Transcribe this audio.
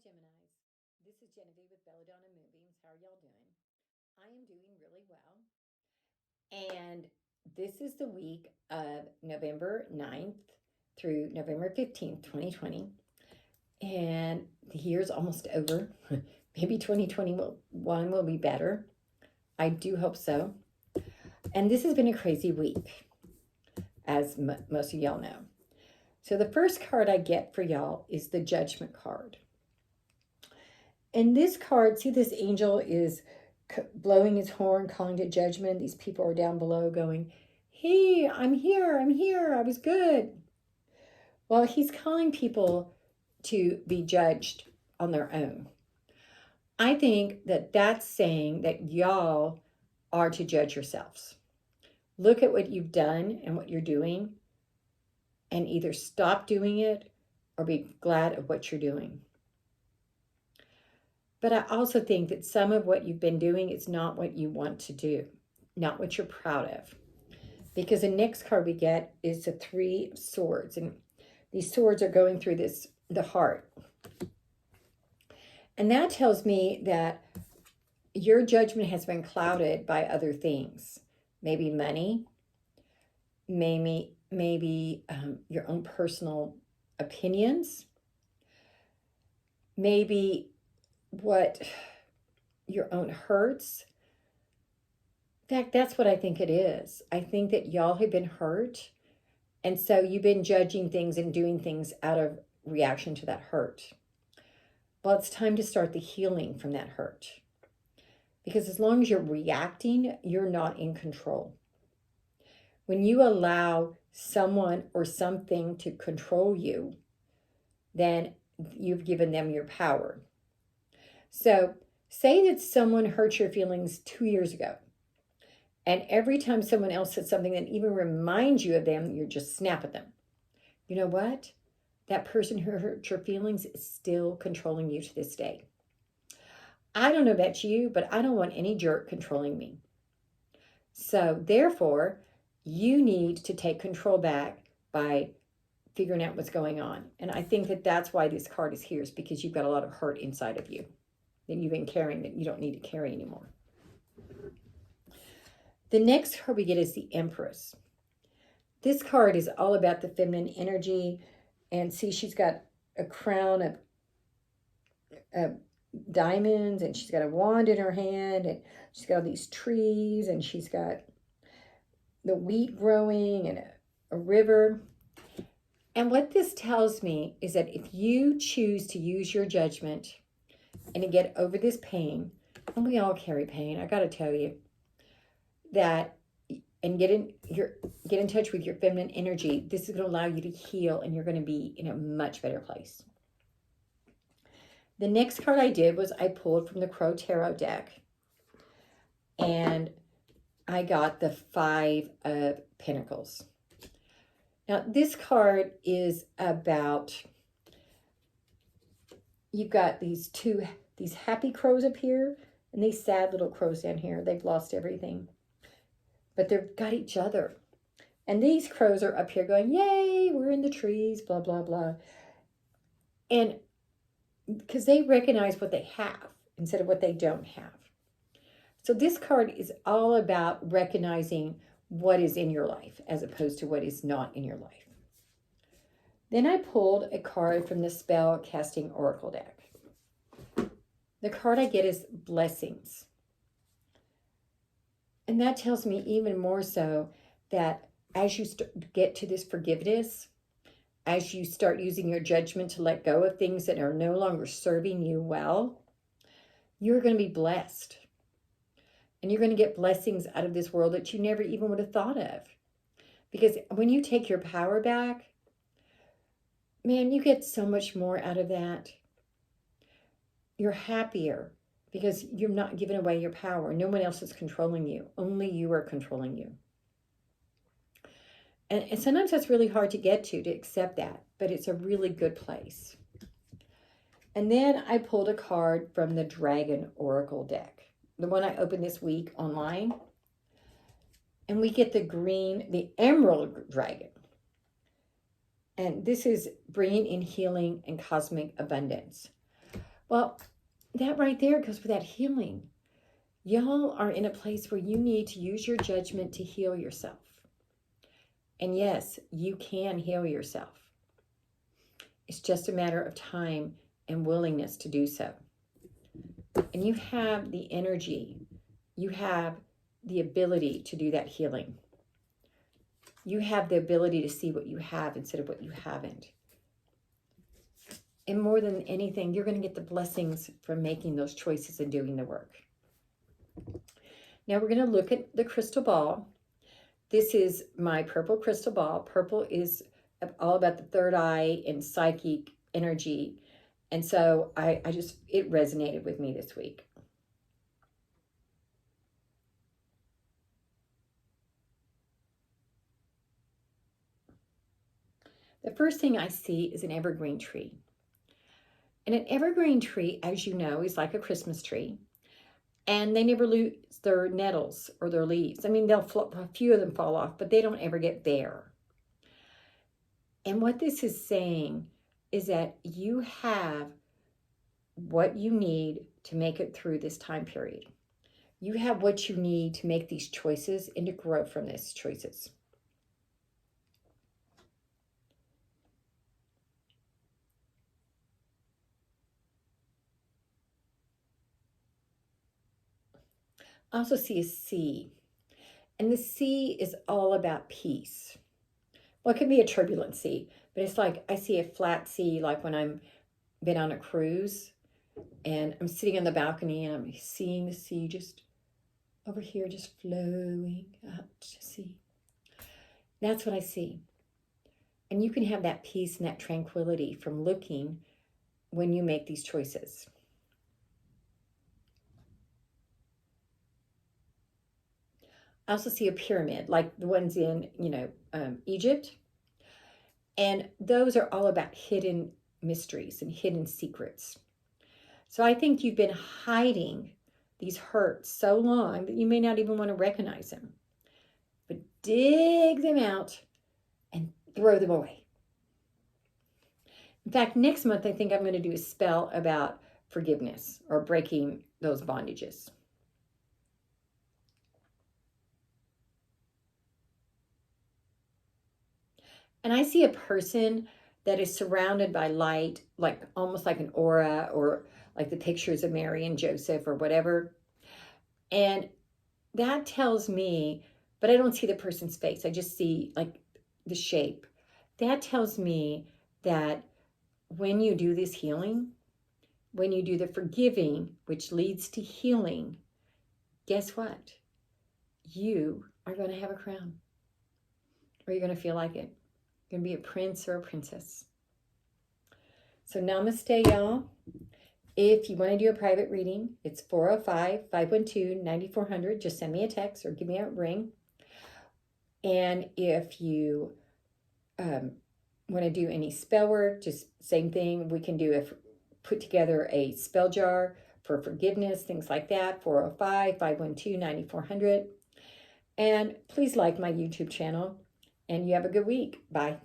Geminis. This is Genevieve with Belladonna and Moonbeams. How are y'all doing? I am doing really well. And this is the week of November 9th through November 15th, 2020. And the year's almost over. Maybe 2021 will be better. I do hope so. And this has been a crazy week, as most of y'all know. So the first card I get for y'all is the Judgment card. And this card, see, this angel is blowing his horn, calling to judgment. These people are down below going, hey, I'm here, I was good. Well, he's calling people to be judged on their own. I think that that's saying that y'all are to judge yourselves. Look at what you've done and what you're doing, and either stop doing it or be glad of what you're doing. But I also think that some of what you've been doing is not what you want to do, not what you're proud of. Because the next card we get is the Three of Swords. And these swords are going through the heart. And that tells me that your judgment has been clouded by other things. Maybe money, maybe your own personal opinions, maybe what your own hurts. In fact, that's what I think it is. I think that y'all have been hurt, and so you've been judging things and doing things out of reaction to that hurt. Well, it's time to start the healing from that hurt, because as long as you're reacting, you're not in control. When you allow someone or something to control you, then you've given them your power. So say that someone hurt your feelings 2 years ago, and every time someone else says something that even reminds you of them, you just snap at them. You know what? That person who hurt your feelings is still controlling you to this day. I don't know about you, but I don't want any jerk controlling me. So therefore, you need to take control back by figuring out what's going on. And I think that that's why this card is here, is because you've got a lot of hurt inside of you that you've been carrying that you don't need to carry anymore. The next card we get is the Empress. This card is all about the feminine energy. And see, she's got a crown of diamonds, and she's got a wand in her hand, and she's got all these trees, and she's got the wheat growing and a river. And what this tells me is that if you choose to use your judgment and to get over this pain, and we all carry pain, I got to tell you, that, and get in touch with your feminine energy, this is going to allow you to heal, and you're going to be in a much better place. The next card I did was I pulled from the Crow Tarot deck, and I got the Five of Pentacles. Now, this card is about, you've got these happy crows up here, and these sad little crows down here. They've lost everything, but they've got each other. And these crows are up here going, yay, we're in the trees, blah, blah, blah. And because they recognize what they have instead of what they don't have. So this card is all about recognizing what is in your life as opposed to what is not in your life. Then I pulled a card from the Spell Casting Oracle deck. The card I get is Blessings. And that tells me even more so that as you get to this forgiveness, as you start using your judgment to let go of things that are no longer serving you well, you're going to be blessed. And you're going to get blessings out of this world that you never even would have thought of. Because when you take your power back, man, you get so much more out of that. You're happier because you're not giving away your power. No one else is controlling you. Only you are controlling you. And sometimes that's really hard to get to accept that. But it's a really good place. And then I pulled a card from the Dragon Oracle deck. The one I opened this week online. And we get the Emerald Dragon. And this is bringing in healing and cosmic abundance. Well, that right there goes with that healing. Y'all are in a place where you need to use your judgment to heal yourself. And yes, you can heal yourself. It's just a matter of time and willingness to do so. And you have the energy, you have the ability to do that healing. You have the ability to see what you have instead of what you haven't. And more than anything, you're going to get the blessings from making those choices and doing the work. Now we're going to look at the crystal ball. This is my purple crystal ball. Purple is all about the third eye and psychic energy. And so it resonated with me this week. The first thing I see is an evergreen tree. And an evergreen tree, as you know, is like a Christmas tree. And they never lose their nettles or their leaves. I mean, a few of them fall off, but they don't ever get bare. And what this is saying is that you have what you need to make it through this time period. You have what you need to make these choices and to grow from these choices. I also see a sea, and the sea is all about peace. Well, it can be a turbulent sea, but it's like I see a flat sea, like when I'm been on a cruise and I'm sitting on the balcony and I'm seeing the sea just over here, just flowing out to sea. That's what I see. And you can have that peace and that tranquility from looking when you make these choices. I also see a pyramid, like the ones in, Egypt. And those are all about hidden mysteries and hidden secrets. So I think you've been hiding these hurts so long that you may not even want to recognize them. But dig them out and throw them away. In fact, next month, I think I'm going to do a spell about forgiveness or breaking those bondages. And I see a person that is surrounded by light, like almost like an aura, or like the pictures of Mary and Joseph or whatever. And that tells me, but I don't see the person's face. I just see like the shape. That tells me that when you do this healing, when you do the forgiving, which leads to healing, guess what? You are going to have a crown, or you're going to feel like it. You're going to be a prince or a princess. So namaste, y'all. If you want to do a private reading, it's 405-512-9400. Just send me a text or give me a ring. And if you want to do any spell work, just same thing. We can put together a spell jar for forgiveness, things like that. 405-512-9400. And please like my YouTube channel. And you have a good week. Bye.